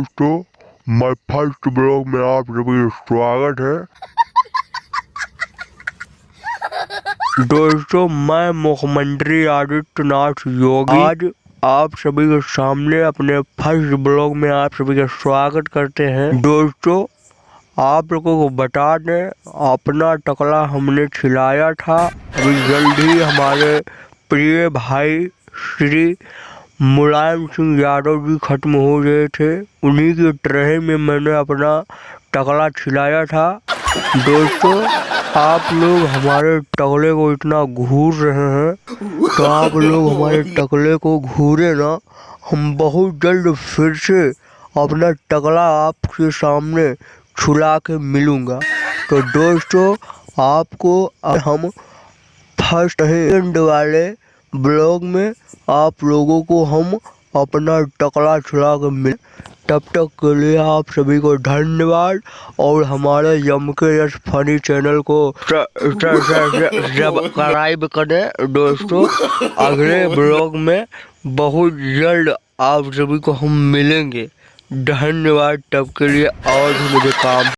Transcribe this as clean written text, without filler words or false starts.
दोस्तों, my first blog में आप सभी का स्वागत है। दोस्तों, मैं मुख्यमंत्री आदित्यनाथ योगी आज आप सभी के सामने अपने फर्स्ट ब्लॉग में आप सभी का स्वागत करते हैं। दोस्तों, आप लोगों को बता दें, अपना टकला हमने खिलाया था। अभी जल्द ही हमारे प्रिय भाई श्री मुलायम सिंह यादव जी खत्म हो गए थे। उन्हीं की तरह में मैंने अपना टकला खिलाया था। दोस्तों, आप लोग हमारे टकले को इतना घूर रहे हैं, तो आप लोग हमारे टकले को घूरे ना। हम बहुत जल्द फिर से अपना टकला आपके सामने छुला के मिलूंगा। तो दोस्तों, आपको हम फर्स्ट एंड वाले ब्लॉग में आप लोगों को हम अपना टकला छुड़ा कर मिल। तब तक के लिए आप सभी को धन्यवाद और हमारे यम के यस फनी चैनल को सब्सक्राइब करें। दोस्तों, अगले ब्लॉग में बहुत जल्द आप सभी को हम मिलेंगे। धन्यवाद तब के लिए। और भी मुझे काम